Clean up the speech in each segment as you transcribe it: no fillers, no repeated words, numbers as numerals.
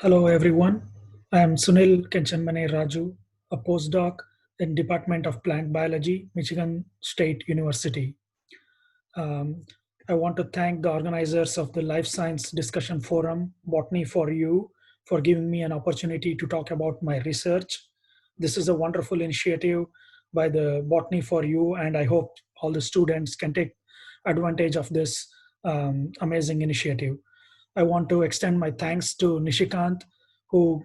Hello everyone, I am Sunil Kenchanmane Raju, a postdoc in Department of Plant Biology, Michigan State University. Um, I want to thank the organizers of the Life Science Discussion Forum, Botany for You, for giving me an opportunity to talk about my research. This is a wonderful initiative by the Botany for You, and I hope all the students can take advantage of this amazing initiative. I want to extend my thanks to Nishikant, who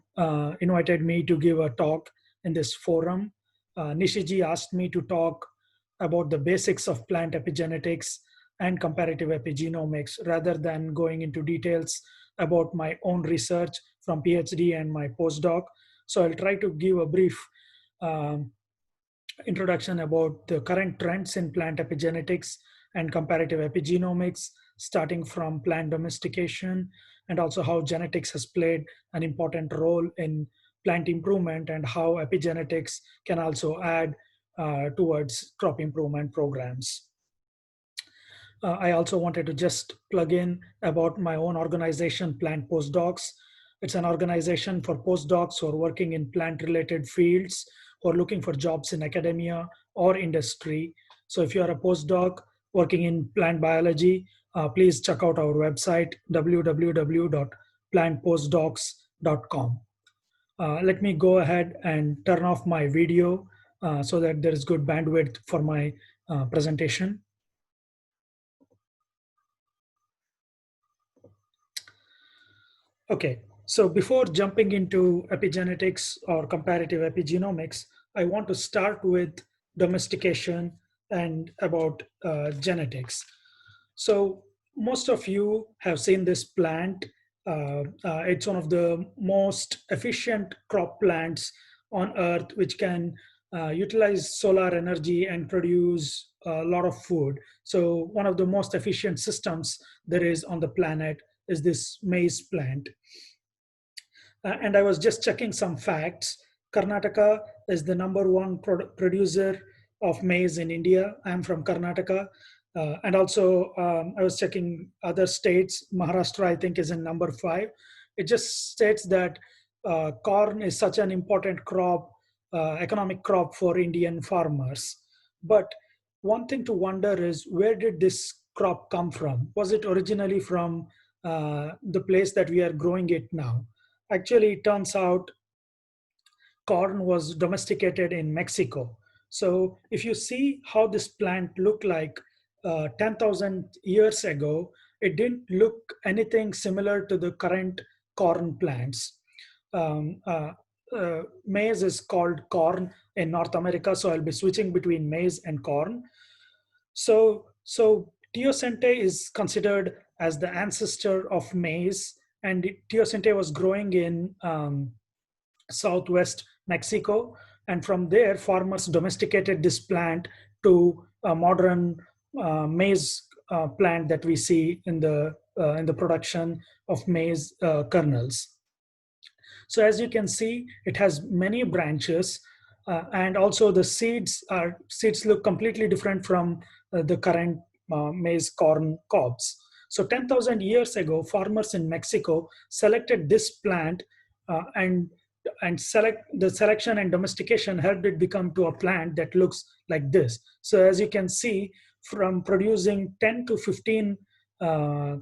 invited me to give a talk in this forum. Nishiji asked me to talk about the basics of plant epigenetics and comparative epigenomics rather than going into details about my own research from PhD and my postdoc. So I'll try to give a brief um, introduction about the current trends in plant epigenetics and comparative epigenomics, starting from plant domestication, and also how genetics has played an important role in plant improvement and how epigenetics can also add towards crop improvement programs. I also wanted to just plug in about my own organization, Plant Postdocs. It's an organization for postdocs who are working in plant-related fields, who are looking for jobs in academia or industry. So if you are a postdoc working in plant biology, please check out our website, www.plantpostdocs.com. Let me go ahead and turn off my video so that there is good bandwidth for my presentation. Okay, so before jumping into epigenetics or comparative epigenomics, I want to start with domestication and about genetics. So most of you have seen this plant. It's one of the most efficient crop plants on earth, which can utilize solar energy and produce a lot of food. So one of the most efficient systems there is on the planet is this maize plant. And I was just checking some facts. Karnataka is the number one producer of maize in India. I'm from Karnataka. And also, I was checking other states. Maharashtra, I think, is in number 5. It just states that corn is such an important crop, economic crop for Indian farmers. But one thing to wonder is, where did this crop come from? Was it originally from the place that we are growing it now? Actually, it turns out corn was domesticated in Mexico. So if you see how this plant looked like 10,000 years ago, it didn't look anything similar to the current corn plants. Um, uh, Maize is called corn in North America, so I'll be switching between maize and corn. So teosinte is considered as the ancestor of maize, and teosinte was growing in southwest Mexico, and from there, farmers domesticated this plant to a modern maize plant that we see in the production of maize kernels. So as you can see, it has many branches, and also the seeds look completely different from the current maize corn cobs. So 10,000 years ago, farmers in Mexico selected this plant, and the selection and domestication helped it become to a plant that looks like this. So as you can see, from producing 10 to 15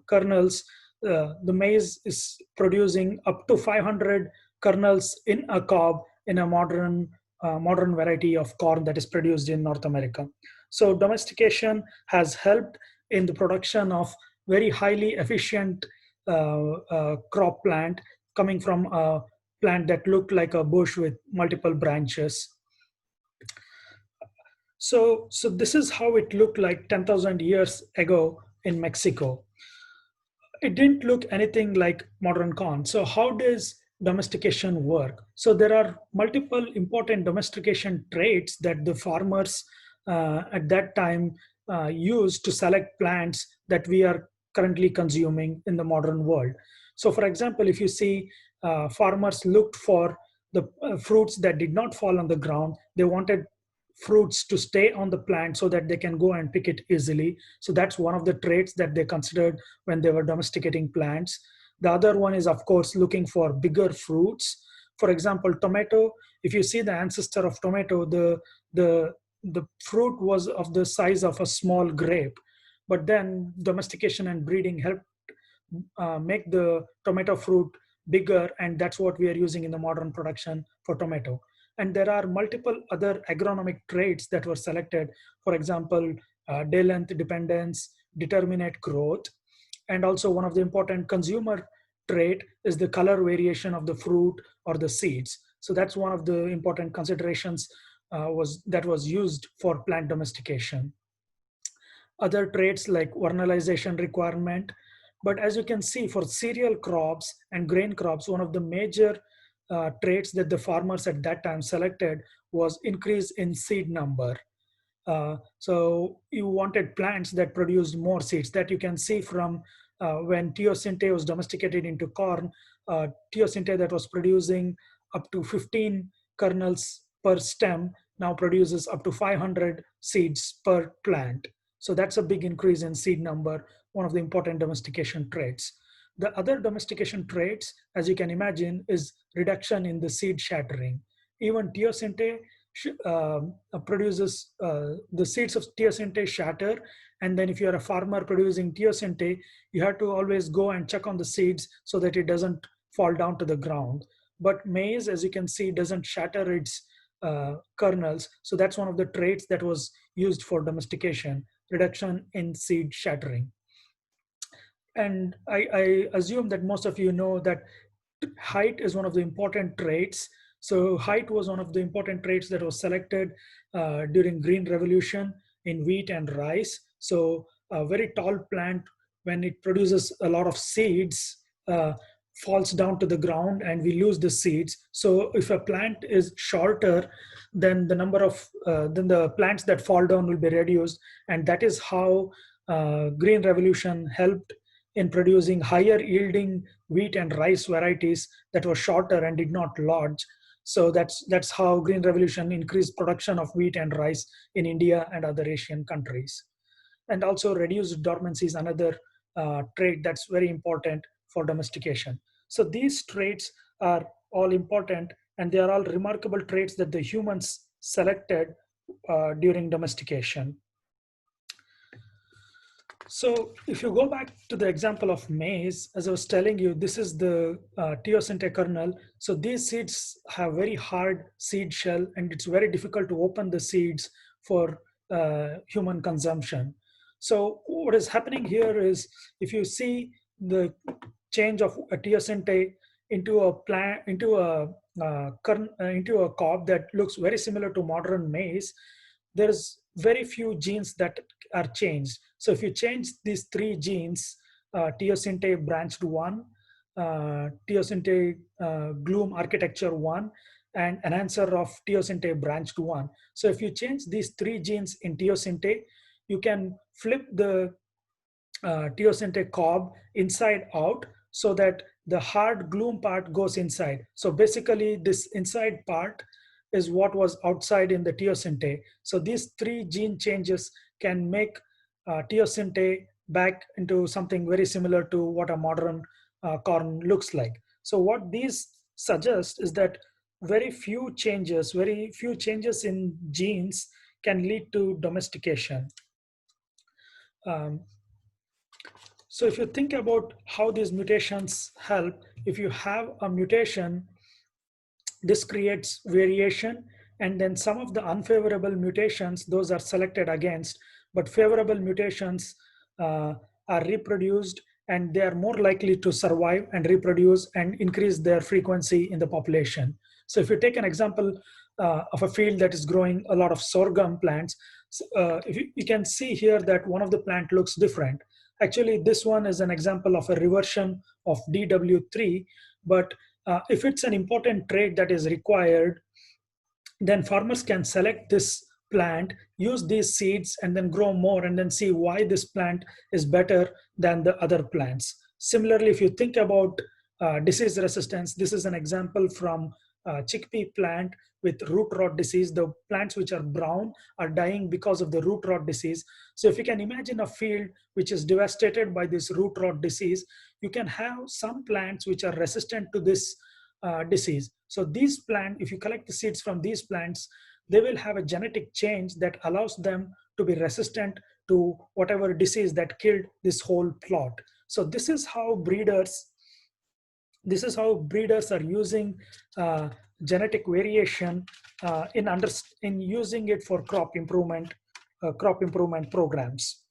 kernels, the maize is producing up to 500 kernels in a cob in a modern variety of corn that is produced in North America. So domestication has helped in the production of very highly efficient crop plant coming from a plant that looked like a bush with multiple branches. So this is how it looked like 10,000 years ago in Mexico. It didn't look anything like modern corn. So how does domestication work? So there are multiple important domestication traits that the farmers at that time used to select plants that we are currently consuming in the modern world. So for example, if you see, farmers looked for the fruits that did not fall on the ground. They wanted fruits to stay on the plant so that they can go and pick it easily. So that's one of the traits that they considered when they were domesticating plants. The other one is, of course, looking for bigger fruits. For example, tomato, if you see the ancestor of tomato, the, the fruit was of the size of a small grape. But then domestication and breeding helped make the tomato fruit bigger, and that's what we are using in the modern production for tomato. And there are multiple other agronomic traits that were selected. For example, day length dependence, determinate growth, and also one of the important consumer trait is the color variation of the fruit or the seeds. So that's one of the important considerations was used for plant domestication. Other traits like vernalization requirement. But as you can see, for cereal crops and grain crops, one of the major traits that the farmers at that time selected was increase in seed number. So you wanted plants that produced more seeds. That you can see from when teosinte was domesticated into corn, teosinte that was producing up to 15 kernels per stem now produces up to 500 seeds per plant. So that's a big increase in seed number, one of the important domestication traits. The other domestication traits, as you can imagine, is reduction in the seed shattering. Even teosinte produces the seeds of teosinte shatter, and then if you are a farmer producing teosinte, you have to always go and check on the seeds so that it doesn't fall down to the ground. But maize, as you can see, doesn't shatter its kernels. So that's one of the traits that was used for domestication, reduction in seed shattering. And I assume that most of you know that height is one of the important traits. So height was one of the important traits that was selected during Green Revolution in wheat and rice. So a very tall plant, when it produces a lot of seeds, falls down to the ground and we lose the seeds. So if a plant is shorter, then the number of then the plants that fall down will be reduced, and that is how Green Revolution helped in producing higher yielding wheat and rice varieties that were shorter and did not lodge. So that's how Green Revolution increased production of wheat and rice in India and other Asian countries. And also reduced dormancy is another trait that's very important for domestication. So these traits are all important, and they are all remarkable traits that the humans selected during domestication. So if you go back to the example of maize, as I was telling you, this is the teosinte kernel. So these seeds have very hard seed shell, and it's very difficult to open the seeds for human consumption. So what is happening here is, if you see the change of a teosinte into a plant, into a cob that looks very similar to modern maize, there's very few genes that are changed. So if you change these three genes, teosinte branched 1, teosinte gloom architecture 1, and enhancer of teosinte branched 1. So if you change these three genes in teosinte, you can flip the teosinte cob inside out so that the hard gloom part goes inside. So basically this inside part is what was outside in the teosinte. So these three gene changes can make teosinte back into something very similar to what a modern corn looks like. So what these suggest is that very few changes in genes can lead to domestication. So if you think about how these mutations help, if you have a mutation, this creates variation, and then some of the unfavorable mutations, those are selected against, but favorable mutations are reproduced, and they are more likely to survive and reproduce and increase their frequency in the population. So if you take an example of a field that is growing a lot of sorghum plants, if you can see here that one of the plant looks different. Actually, this one is an example of a reversion of DW3, but if it's an important trait that is required, then farmers can select this plant, use these seeds, and then grow more, and then see why this plant is better than the other plants. Similarly, if you think about disease resistance, this is an example from chickpea plant with root rot disease. The plants which are brown are dying because of the root rot disease. So if you can imagine a field which is devastated by this root rot disease, you can have some plants which are resistant to this disease. So these plants, if you collect the seeds from these plants, they will have a genetic change that allows them to be resistant to whatever disease that killed this whole plot. So this is how breeders are using genetic variation in using it for crop improvement programs.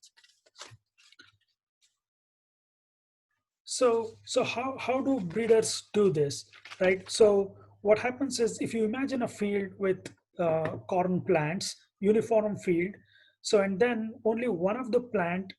So how do breeders do this, right? So what happens is, if you imagine a field with corn plants, uniform field, so and then only one of the plant,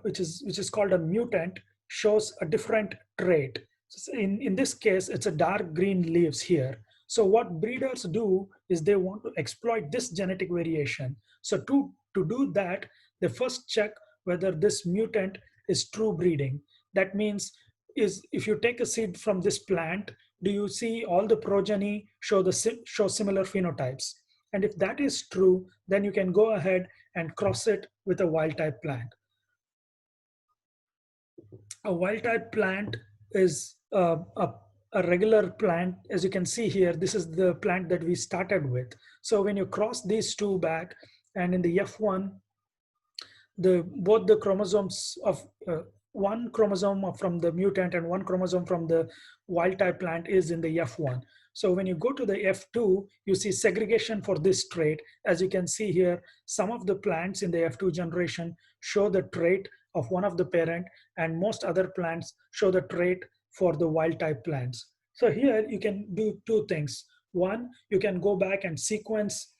which is called a mutant, shows a different trait. So in this case, it's a dark green leaves here. So what breeders do is they want to exploit this genetic variation. So to do that, they first check whether this mutant is true breeding. That means, is if you take a seed from this plant, do you see all the progeny show similar phenotypes? And if that is true, then you can go ahead and cross it with a wild type plant. A wild type plant is a regular plant. As you can see here, this is the plant that we started with. So when you cross these two back, and in the F1, both the chromosomes of one chromosome from the mutant and one chromosome from the wild type plant is in the F1. So when you go to the F2, you see segregation for this trait. As you can see here, some of the plants in the F2 generation show the trait of one of the parent, and most other plants show the trait for the wild type plants. So here you can do two things. One, you can go back and sequence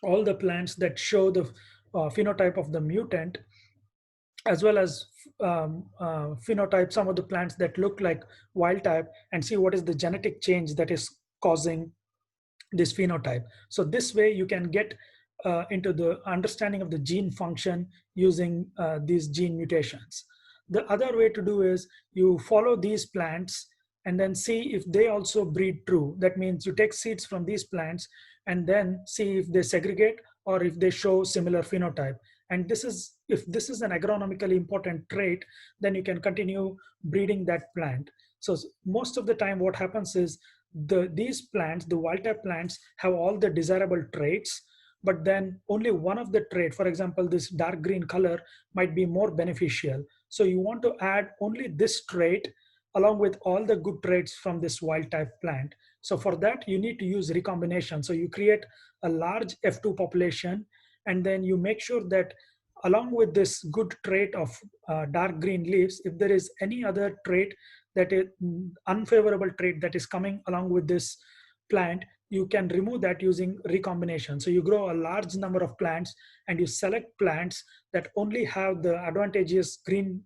all the plants that show the phenotype of the mutant, as well as phenotype some of the plants that look like wild type, and see what is the genetic change that is causing this phenotype. So this way you can get into the understanding of the gene function using these gene mutations. The other way to do is you follow these plants and then see if they also breed true. That means you take seeds from these plants and then see if they segregate or if they show similar phenotype. And if this is an agronomically important trait, then you can continue breeding that plant. So most of the time what happens is these plants, the wild type plants, have all the desirable traits, but then only one of the trait, for example, this dark green color, might be more beneficial. So you want to add only this trait along with all the good traits from this wild type plant. So for that, you need to use recombination. So you create a large F2 population, and then you make sure that along with this good trait of dark green leaves, if there is any other trait that is unfavorable trait that is coming along with this plant, you can remove that using recombination. So you grow a large number of plants and you select plants that only have the advantageous green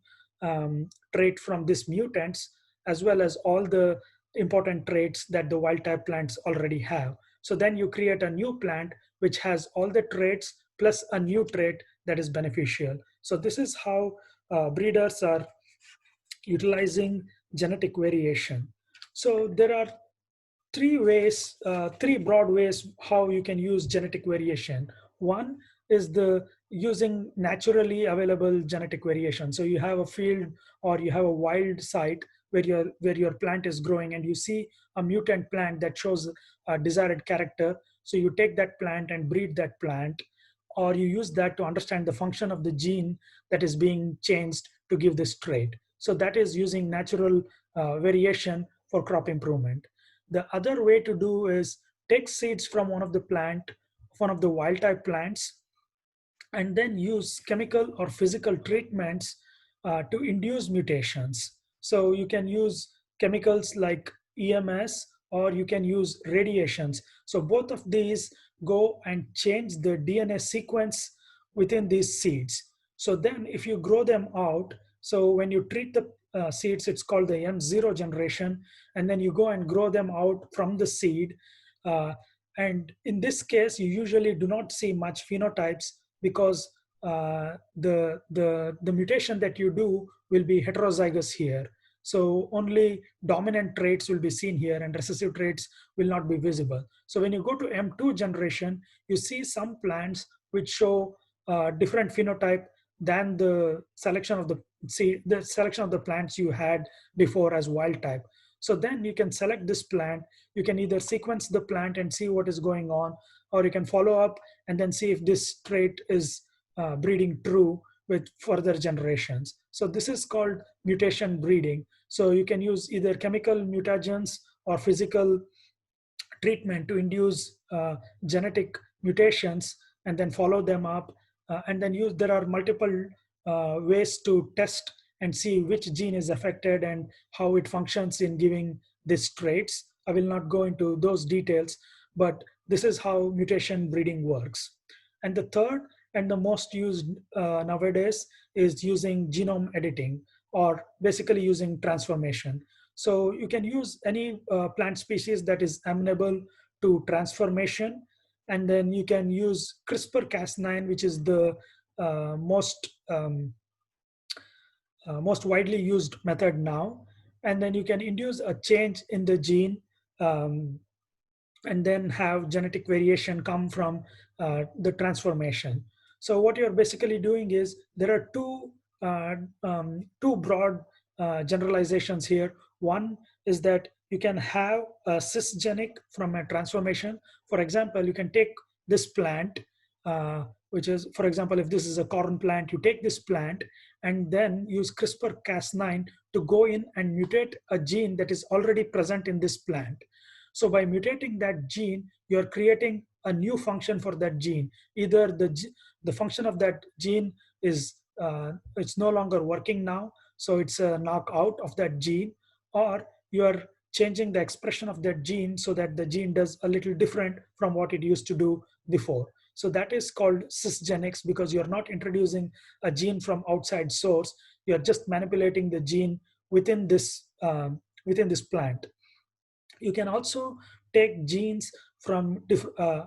trait from these mutants, as well as all the important traits that the wild type plants already have. So then you create a new plant which has all the traits plus a new trait that is beneficial. So this is how breeders are utilizing genetic variation. So there are three broad ways how you can use genetic variation. One is the using naturally available genetic variation. So you have a field or you have a wild site where your plant is growing, and you see a mutant plant that shows a desired character. So you take that plant and breed that plant, or you use that to understand the function of the gene that is being changed to give this trait. So that is using natural variation for crop improvement. The other way to do is take seeds from one of the wild type plants, and then use chemical or physical treatments to induce mutations. So you can use chemicals like EMS, or you can use radiations. So both of these go and change the DNA sequence within these seeds. So then if you grow them out, so when you treat the seeds, it's called the M0 generation, and then you go and grow them out from the seed. And in this case, you usually do not see much phenotypes, because the mutation that you do will be heterozygous here. So only dominant traits will be seen here, and recessive traits will not be visible. So when you go to M2 generation, you see some plants which show different phenotype than the selection of the see the selection of the plants you had before as wild type. So then you can select this plant. You can either sequence the plant and see what is going on, or you can follow up and then see if this trait is breeding true with further generations. So this is called mutation breeding. So you can use either chemical mutagens or physical treatment to induce genetic mutations and then follow them up, and then use there are multiple ways to test and see which gene is affected and how it functions in giving these traits. I will not go into those details, but this is how mutation breeding works. And the third and the most used nowadays is using genome editing, or basically using transformation. So you can use any plant species that is amenable to transformation, and then you can use CRISPR-Cas9, which is the most widely used method now. And then you can induce a change in the gene, um, and then have genetic variation come from the transformation. So what you're basically doing is there are uh, two broad generalizations here. One is that you can have a cisgenic from a transformation. For example, you can take this plant, which is, for example, if this is a corn plant, you take this plant and then use CRISPR-Cas9 to go in and mutate a gene that is already present in this plant. So by mutating that gene, you're creating a new function for that gene. Either the function of that gene is it's no longer working now, so it's a knockout of that gene, or you're changing the expression of that gene so that the gene does a little different from what it used to do before. So that is called cisgenics, because you're not introducing a gene from outside source. You're just manipulating the gene within this plant. You can also take genes from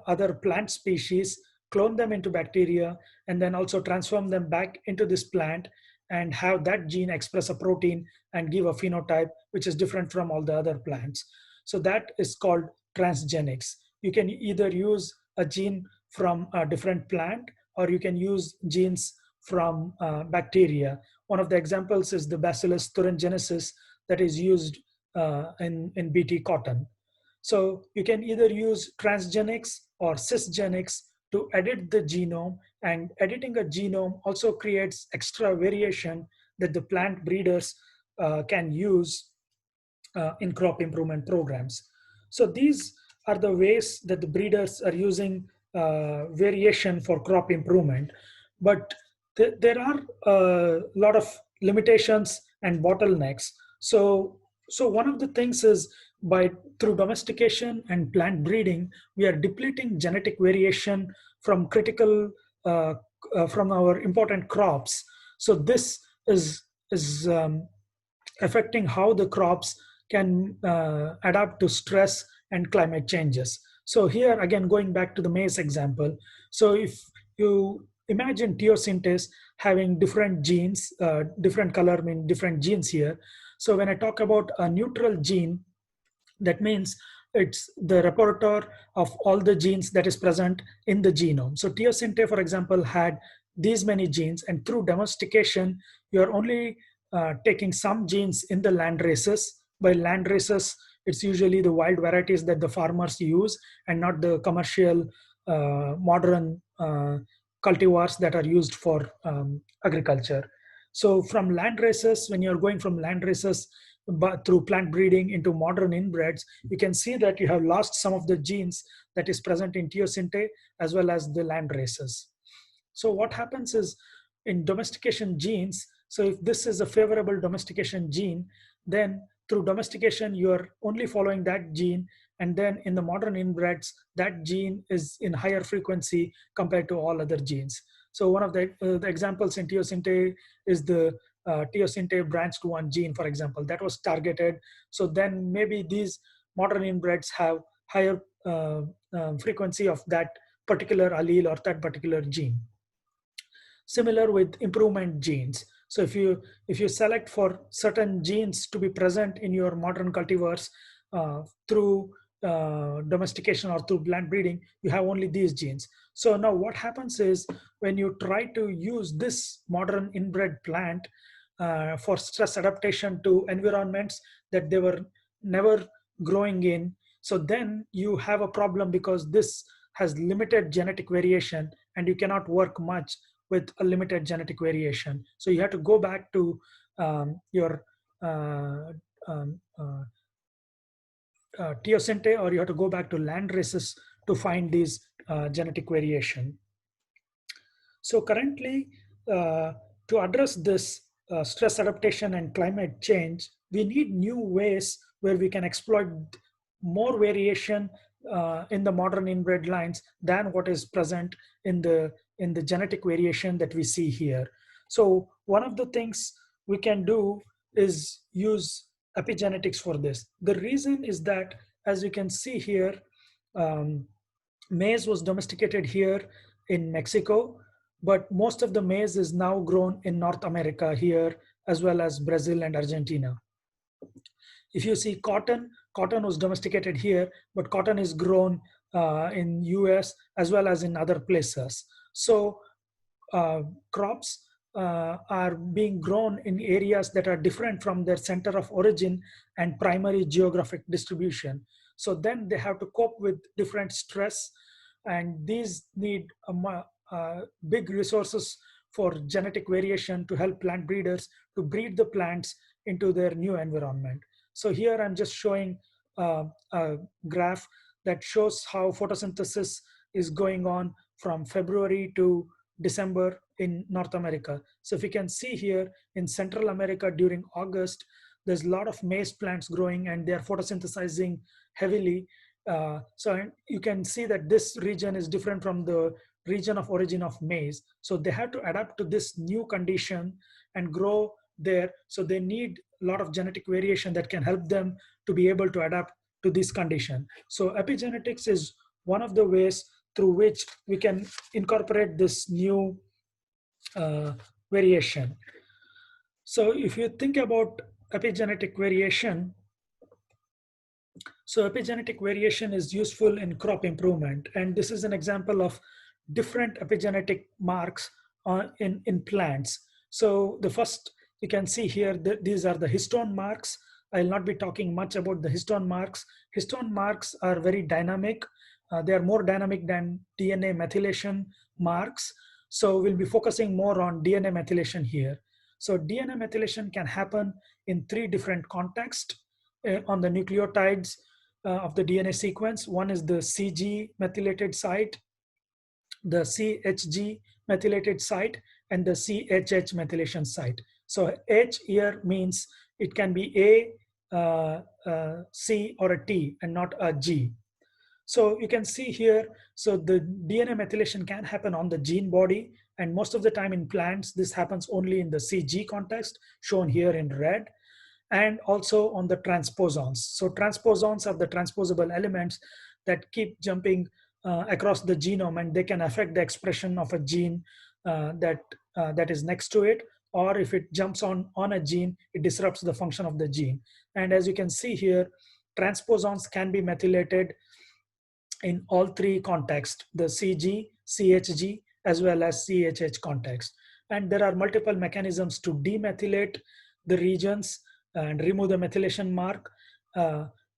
other plant species, clone them into bacteria, and then also transform them back into this plant and have that gene express a protein and give a phenotype which is different from all the other plants. So that is called transgenics. You can either use a gene from a different plant, or you can use genes from bacteria. One of the examples is the Bacillus thuringiensis that is used in BT cotton. So you can either use transgenics or cisgenics to edit the genome, and editing a genome also creates extra variation that the plant breeders can use in crop improvement programs. So these are the ways that the breeders are using variation for crop improvement. But there are a lot of limitations and bottlenecks. So one of the things is, by through domestication and plant breeding, we are depleting genetic variation from critical from our important crops. So this is affecting how the crops can adapt to stress and climate changes. So here again, going back to the maize example. So if you imagine teosynthase having different genes, different color mean different genes here. So when I talk about a neutral gene, that means it's the repertoire of all the genes that is present in the genome. So teosinte, for example, had these many genes, and through domestication, you're only taking some genes in the land races. By land races, it's usually the wild varieties that the farmers use and not the commercial modern cultivars that are used for agriculture. So from land races, when you're going from land races but through plant breeding into modern inbreds, you can see that you have lost some of the genes that is present in teosinte as well as the land races. So what happens is, in domestication genes, so if this is a favorable domestication gene, then through domestication, you're only following that gene. And then in the modern inbreds, that gene is in higher frequency compared to all other genes. So one of the examples in teosinte is the teosinte branched one gene, for example, that was targeted. So then maybe these modern inbreds have higher frequency of that particular allele or that particular gene. Similar with improvement genes. So if you select for certain genes to be present in your modern cultivars through domestication or through plant breeding, you have only these genes. So now what happens is, when you try to use this modern inbred plant, for stress adaptation to environments that they were never growing in. So then you have a problem because this has limited genetic variation and you cannot work much with a limited genetic variation. So you have to go back to your uh, um, uh, teosinte, or you have to go back to land races to find these genetic variation. So currently, uh, to address this stress adaptation and climate change, we need new ways where we can exploit more variation in the modern inbred lines than what is present in the genetic variation that we see here. So one of the things we can do is use epigenetics for this. The reason is that, as you can see here, um, maize was domesticated here in Mexico, but most of the maize is now grown in North America here, as well as Brazil and Argentina. If you see cotton, cotton was domesticated here, but cotton is grown in US as well as in other places. So crops are being grown in areas that are different from their center of origin and primary geographic distribution. So then they have to cope with different stress, and these need big resources for genetic variation to help plant breeders to breed the plants into their new environment. So here I'm just showing a graph that shows how photosynthesis is going on from February to December in North America. So if you can see here in Central America during August, there's a lot of maize plants growing and they're photosynthesizing heavily. So you can see that this region is different from the region of origin of maize. So they have to adapt to this new condition and grow there. So they need a lot of genetic variation that can help them to be able to adapt to this condition. So epigenetics is one of the ways through which we can incorporate this new variation. So if you think about epigenetic variation, so epigenetic variation is useful in crop improvement. And this is an example of different epigenetic marks in plants. So the first, you can see here that these are the histone marks. I'll not be talking much about the histone marks. Histone marks are very dynamic. They are more dynamic than DNA methylation marks. So we'll be focusing more on DNA methylation here. So DNA methylation can happen in 3 different contexts on the nucleotides of the DNA sequence. One is the CG methylated site, the CHG methylated site, and the CHH methylation site. So H here means it can be C, or a T, and not a G. So you can see here, so the DNA methylation can happen on the gene body, and most of the time in plants, this happens only in the CG context, shown here in red, and also on the transposons. So transposons are the transposable elements that keep jumping across the genome, and they can affect the expression of a gene that is next to it, or if it jumps on a gene, it disrupts the function of the gene. And as you can see here, transposons can be methylated in all 3 contexts, the CG, CHG, as well as CHH context. And there are multiple mechanisms to demethylate the regions and remove the methylation mark.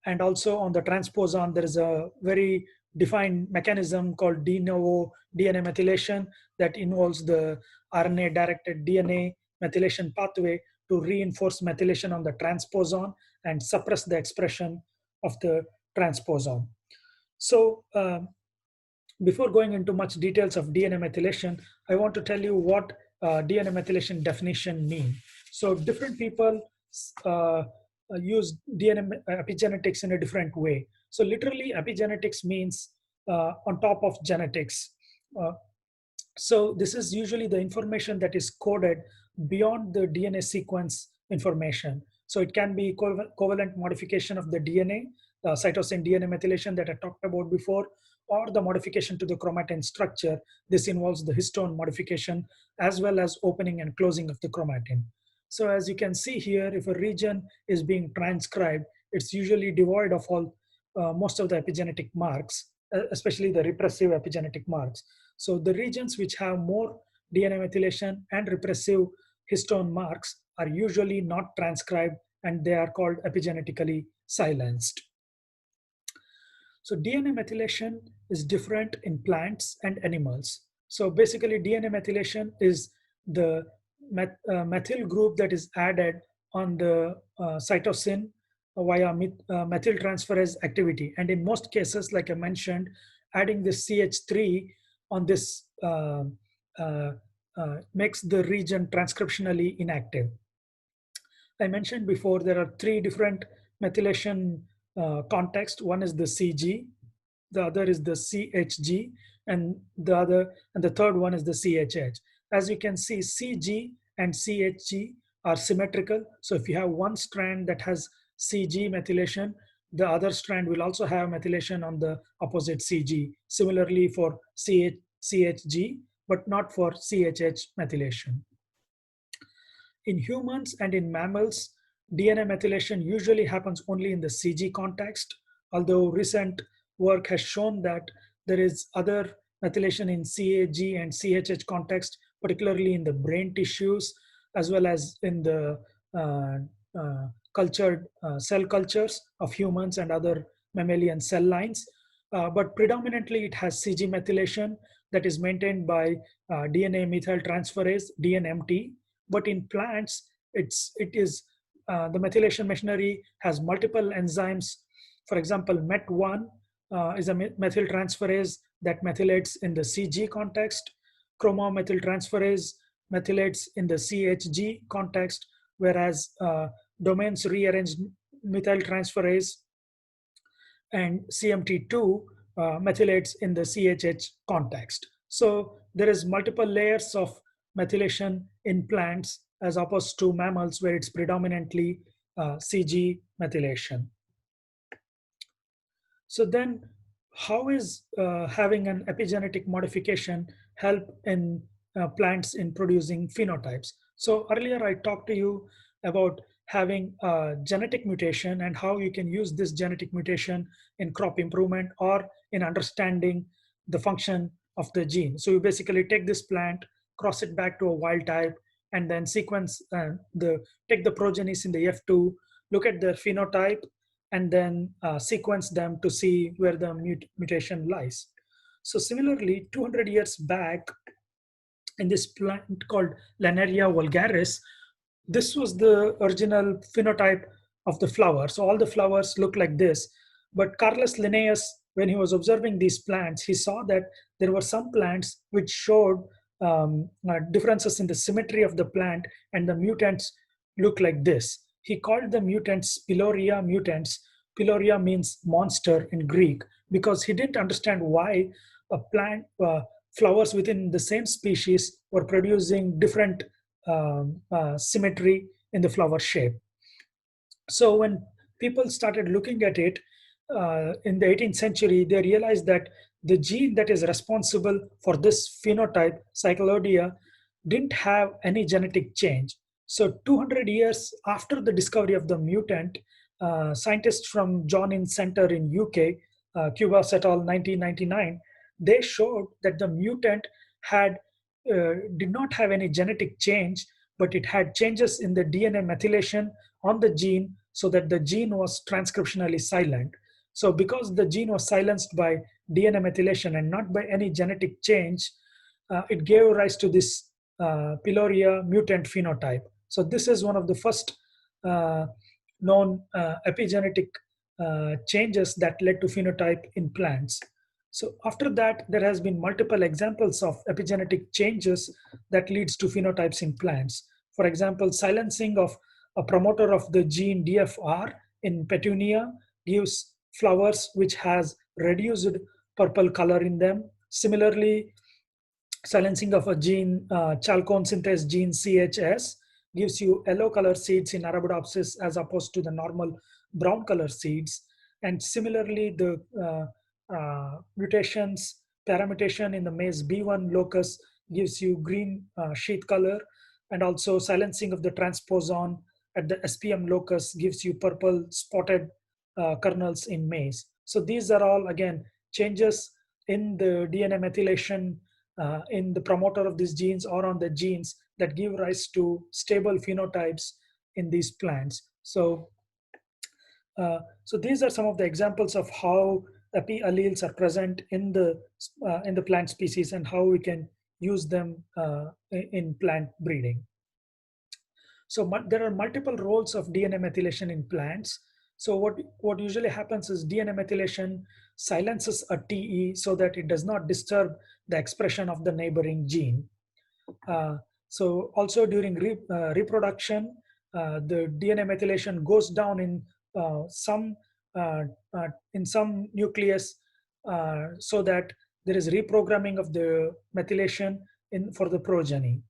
And also on the transposon, there is a very defined mechanism called de novo DNA methylation that involves the RNA-directed DNA methylation pathway to reinforce methylation on the transposon and suppress the expression of the transposon. So before going into much details of DNA methylation, I want to tell you what DNA methylation definition mean. So different people use DNA epigenetics in a different way. So literally epigenetics means on top of genetics. So this is usually the information that is coded beyond the DNA sequence information. So it can be covalent modification of the DNA, cytosine DNA methylation that I talked about before, or the modification to the chromatin structure. This involves the histone modification as well as opening and closing of the chromatin. So as you can see here, if a region is being transcribed, it's usually devoid of all most of the epigenetic marks, especially the repressive epigenetic marks. So the regions which have more DNA methylation and repressive histone marks are usually not transcribed and they are called epigenetically silenced. So DNA methylation is different in plants and animals. So basically DNA methylation is the methyl group that is added on the cytosine via methyltransferase activity. And in most cases, like I mentioned, adding this CH3 on this makes the region transcriptionally inactive. I mentioned before there are three different methylation contexts. One is the CG, the other is the CHG, and the third one is the CHH. As you can see, CG and CHG are symmetrical. So if you have one strand that has CG methylation, the other strand will also have methylation on the opposite CG. Similarly for CHG, but not for CHH methylation. In humans and in mammals, DNA methylation usually happens only in the CG context, although recent work has shown that there is other methylation in CAG and CHH context, particularly in the brain tissues, as well as in the uh, cultured cell cultures of humans and other mammalian cell lines. But predominantly it has CG methylation that is maintained by DNA methyltransferase, DNMT, but in plants, the methylation machinery has multiple enzymes. For example, MET1 is a methyltransferase that methylates in the CG context. Chromomethyltransferase methylates in the CHG context, whereas domains rearranged methyltransferase and CMT2 methylates in the CHH context. So there is multiple layers of methylation in plants as opposed to mammals where it's predominantly CG methylation. So then how is having an epigenetic modification help in plants in producing phenotypes? So earlier I talked to you about having a genetic mutation and how you can use this genetic mutation in crop improvement or in understanding the function of the gene. So you basically take this plant, cross it back to a wild type, and then sequence take the progenies in the F2, look at their phenotype, and then sequence them to see where the mutation lies. So similarly, 200 years back, in this plant called Lanaria vulgaris, this was the original phenotype of the flower. So all the flowers look like this. But Carlos Linnaeus, when he was observing these plants, he saw that there were some plants which showed differences in the symmetry of the plant, and the mutants look like this. He called the mutants Piloria mutants. Piloria means monster in Greek, because he didn't understand why a plant flowers within the same species were producing different symmetry in the flower shape. So when people started looking at it in the 18th century, they realized that the gene that is responsible for this phenotype, Cyclodia, didn't have any genetic change. So 200 years after the discovery of the mutant, scientists from John Innes Center in UK, Cuba et al. 1999, they showed that the mutant did not have any genetic change, but it had changes in the DNA methylation on the gene so that the gene was transcriptionally silent. So because the gene was silenced by DNA methylation and not by any genetic change, it gave rise to this Piloria mutant phenotype. So this is one of the first known epigenetic changes that led to phenotype in plants. So after that, there has been multiple examples of epigenetic changes that leads to phenotypes in plants. For example, silencing of a promoter of the gene DFR in Petunia gives flowers which has reduced purple color in them. Similarly, silencing of a gene, chalcone synthase gene CHS, gives you yellow color seeds in Arabidopsis as opposed to the normal brown color seeds. And similarly, the paramutation in the maize B1 locus gives you green sheath color, and also silencing of the transposon at the SPM locus gives you purple spotted kernels in maize. So these are all, again, changes in the DNA methylation in the promoter of these genes or on the genes that give rise to stable phenotypes in these plants. So these are some of the examples of how epi alleles are present in the plant species and how we can use them in plant breeding. So there are multiple roles of DNA methylation in plants. So what usually happens is DNA methylation silences a TE so that it does not disturb the expression of the neighboring gene. Uh, so also during reproduction, the DNA methylation goes down uh, some uh, in some nucleus so that there is reprogramming of the methylation for the progeny.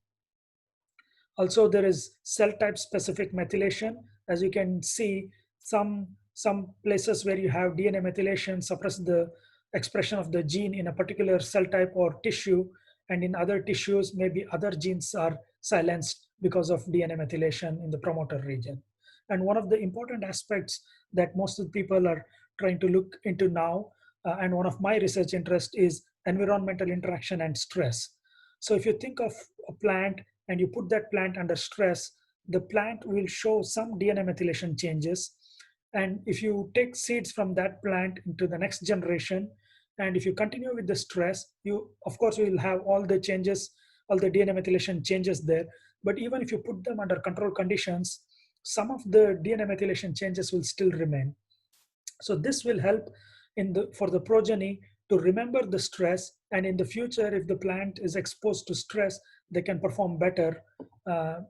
Also, there is cell type specific methylation. As you can see, some places where you have DNA methylation suppress the expression of the gene in a particular cell type or tissue, and in other tissues, maybe other genes are silenced because of DNA methylation in the promoter region. And one of the important aspects that most of the people are trying to look into now, and one of my research interest is environmental interaction and stress. So if you think of a plant and you put that plant under stress, the plant will show some DNA methylation changes. And if you take seeds from that plant into the next generation, and if you continue with the stress, you of course will have all the changes, all the DNA methylation changes there. But even if you put them under control conditions, some of the DNA methylation changes will still remain. So this will help for the progeny to remember the stress, and in the future, if the plant is exposed to stress, they can perform better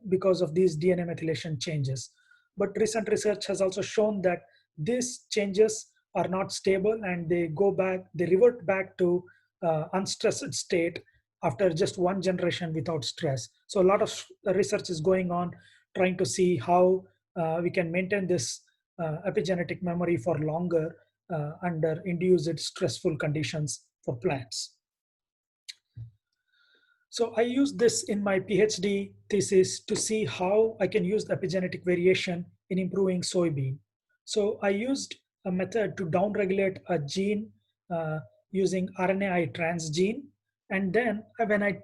because of these DNA methylation changes. But recent research has also shown that these changes are not stable and they revert back to unstressed state after just one generation without stress. So a lot of research is going on trying to see how we can maintain this epigenetic memory for longer under induced stressful conditions for plants. So I used this in my PhD thesis to see how I can use the epigenetic variation in improving soybean. So I used a method to downregulate a gene uh, using RNAi transgene. And then when I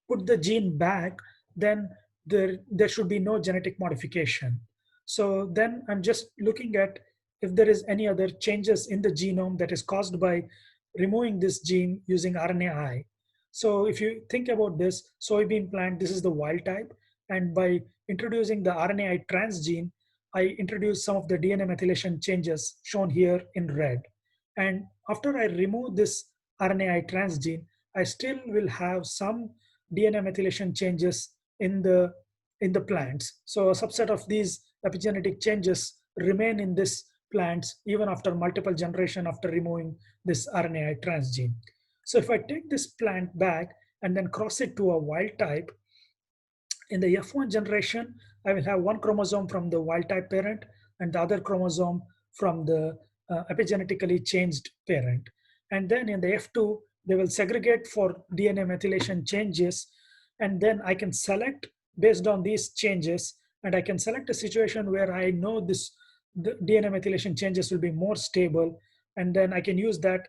put the gene back, then there should be no genetic modification. So then I'm just looking at if there is any other changes in the genome that is caused by removing this gene using RNAi. So if you think about this soybean plant, this is the wild type. And by introducing the RNAi transgene, I introduced some of the DNA methylation changes shown here in red. And after I remove this RNAi transgene, I still will have some DNA methylation changes in the plants. So a subset of these epigenetic changes remain in this plants even after multiple generation after removing this RNAi transgene. So if I take this plant back and then cross it to a wild type, in the F1 generation, I will have one chromosome from the wild type parent and the other chromosome from the epigenetically changed parent. And then in the F2, they will segregate for DNA methylation changes. And then I can select based on these changes. And I can select a situation where I know the DNA methylation changes will be more stable. And then I can use that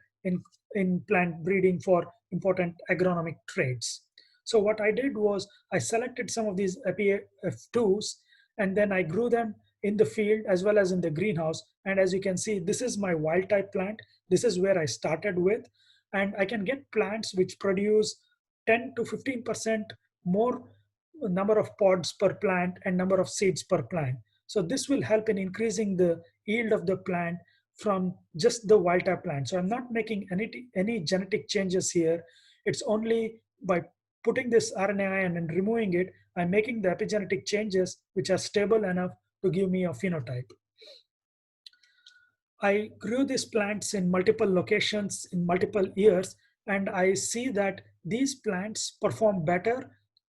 in plant breeding for important agronomic traits. So what I did was I selected some of these EpiF2s and then I grew them in the field as well as in the greenhouse. And as you can see, this is my wild type plant. This is where I started with. And I can get plants which produce 10 to 15% more number of pods per plant and number of seeds per plant. So this will help in increasing the yield of the plant from just the wild type plant. So I'm not making any genetic changes here. It's only by putting this RNAi and then removing it, I'm making the epigenetic changes which are stable enough to give me a phenotype. I grew these plants in multiple locations in multiple years, and I see that these plants perform better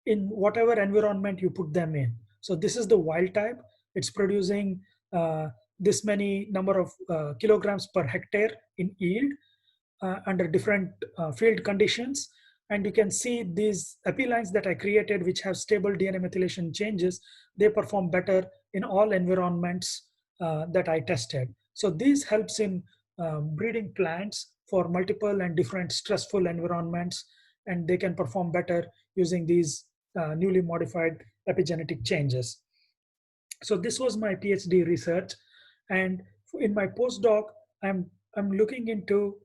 in whatever environment you put them in. So this is the wild type. It's producing this many number of kilograms per hectare in yield under different field conditions. And you can see these epilines that I created, which have stable DNA methylation changes, they perform better in all environments that I tested. So this helps in breeding plants for multiple and different stressful environments, and they can perform better using these newly modified epigenetic changes. So this was my PhD research, and in my postdoc, I'm looking into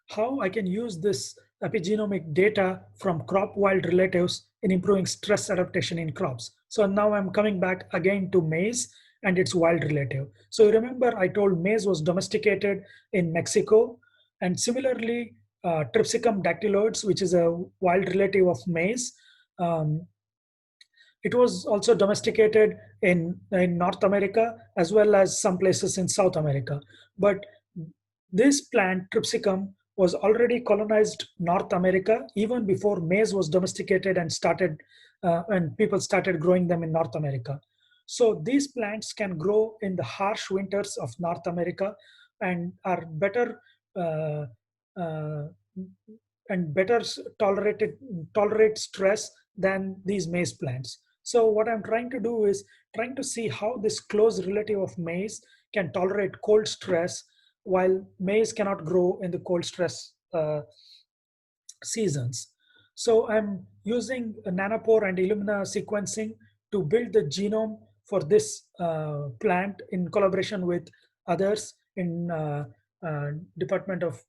how I can use this epigenomic data from crop wild relatives in improving stress adaptation in crops. So now I'm coming back again to maize and its wild relative. So you remember I told maize was domesticated in Mexico, and similarly, Tripsicum dactyloides, which is a wild relative of maize, um, it was also domesticated in North America as well as some places in South America. But this plant, Tripsicum, was already colonized North America even before maize was domesticated and started, and people started growing them in North America. So these plants can grow in the harsh winters of North America and are better uh, uh, and better tolerate stress than these maize plants. So what I'm trying to do is trying to see how this close relative of maize can tolerate cold stress while maize cannot grow in the cold stress seasons. So I'm using a nanopore and Illumina sequencing to build the genome for this plant in collaboration with others in Department of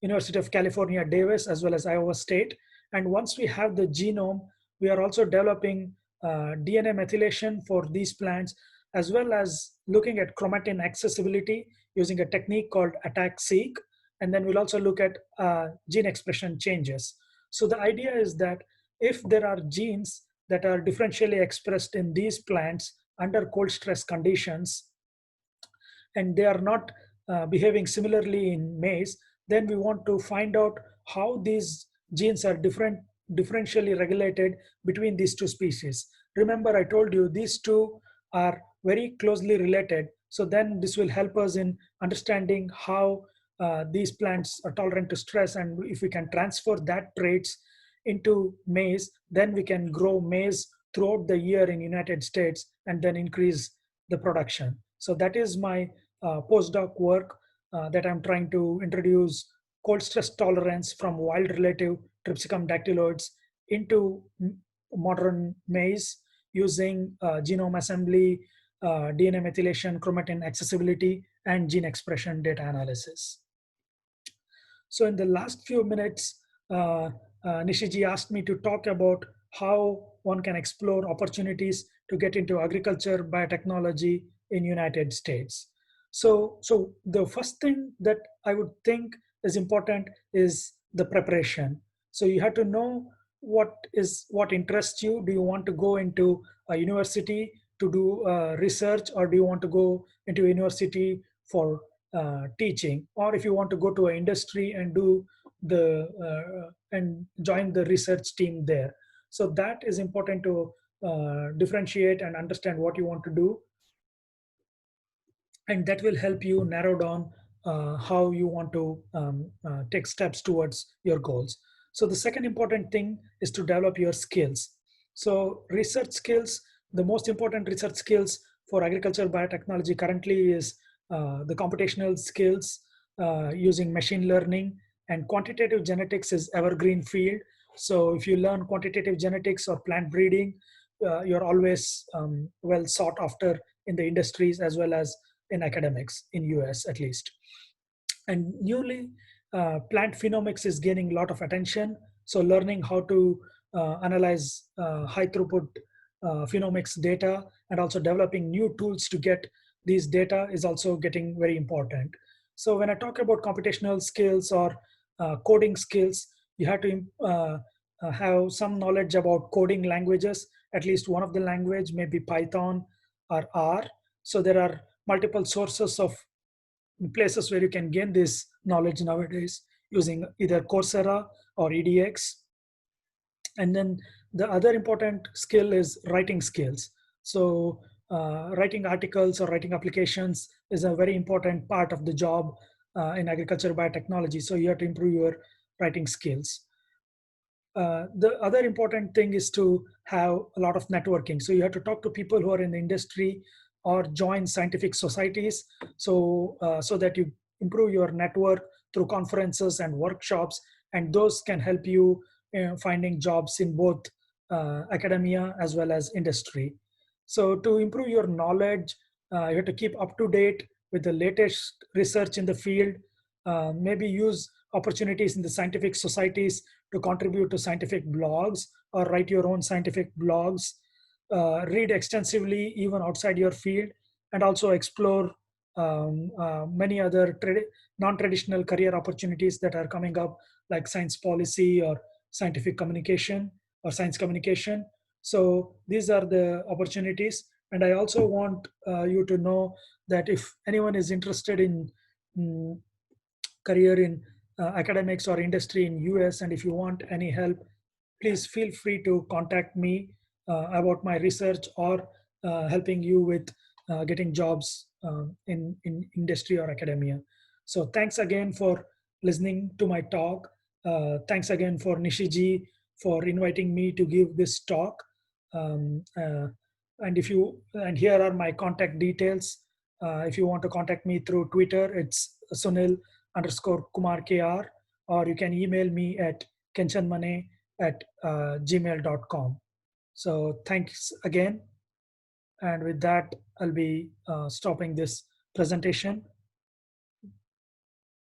University of California, Davis, as well as Iowa State. And once we have the genome, we are also developing DNA methylation for these plants, as well as looking at chromatin accessibility using a technique called attack-seq. And then we'll also look at gene expression changes. So the idea is that if there are genes that are differentially expressed in these plants under cold stress conditions, and they are not behaving similarly in maize, then we want to find out how these genes are differentially regulated between these two species. Remember, I told you these two are very closely related. So then this will help us in understanding how these plants are tolerant to stress, and if we can transfer that traits into maize, then we can grow maize throughout the year in United States and then increase the production. So that is my postdoc work that I'm trying to introduce cold stress tolerance from wild relative Tripsicum dactyloides into modern maize using genome assembly, DNA methylation, chromatin accessibility, and gene expression data analysis. So in the last few minutes, Nishiji asked me to talk about how one can explore opportunities to get into agriculture biotechnology in United States. So the first thing that I would think is important is the preparation. So you have to know what interests you. Do you want to go into a university to do research, or do you want to go into a university for teaching, or if you want to go to an industry and do the and join the research team there. So that is important to differentiate and understand what you want to do, and that will help you narrow down how you want to take steps towards your goals. So the second important thing is to develop your skills. So research skills, the most important research skills for agriculture biotechnology currently is the computational skills using machine learning, and quantitative genetics is evergreen field. So if you learn quantitative genetics or plant breeding, you're always well sought after in the industries as well as in academics in US at least. And newly, plant phenomics is gaining a lot of attention. So learning how to analyze high throughput phenomics data and also developing new tools to get these data is also getting very important. So when I talk about computational skills or coding skills, you have to have some knowledge about coding languages. At least one of the language may be Python or R. So there are multiple sources of places where you can gain this knowledge nowadays using either Coursera or EDX. And then the other important skill is writing skills. So writing articles or writing applications is a very important part of the job in agriculture biotechnology. So you have to improve your writing skills. The other important thing is to have a lot of networking. So you have to talk to people who are in the industry or join scientific societies, so that you improve your network through conferences and workshops and those can help you finding jobs in both academia as well as industry. So to improve your knowledge, you have to keep up to date with the latest research in the field. Maybe use opportunities in the scientific societies to contribute to scientific blogs or write your own scientific blogs. Read extensively even outside your field, and also explore many other non-traditional career opportunities that are coming up, like science policy or scientific communication or science communication. So these are the opportunities. And I also want you to know that if anyone is interested in mm, career in academics or industry in US, and if you want any help, please feel free to contact me about my research or helping you with getting jobs in industry or academia. So thanks again for listening to my talk. Thanks again for Nishiji for inviting me to give this talk. Um, uh, and here are my contact details. If you want to contact me through Twitter, it's Sunil_Kumar KR, or you can email me at kenchanmane@gmail.com. So thanks again. And with that, I'll be stopping this presentation.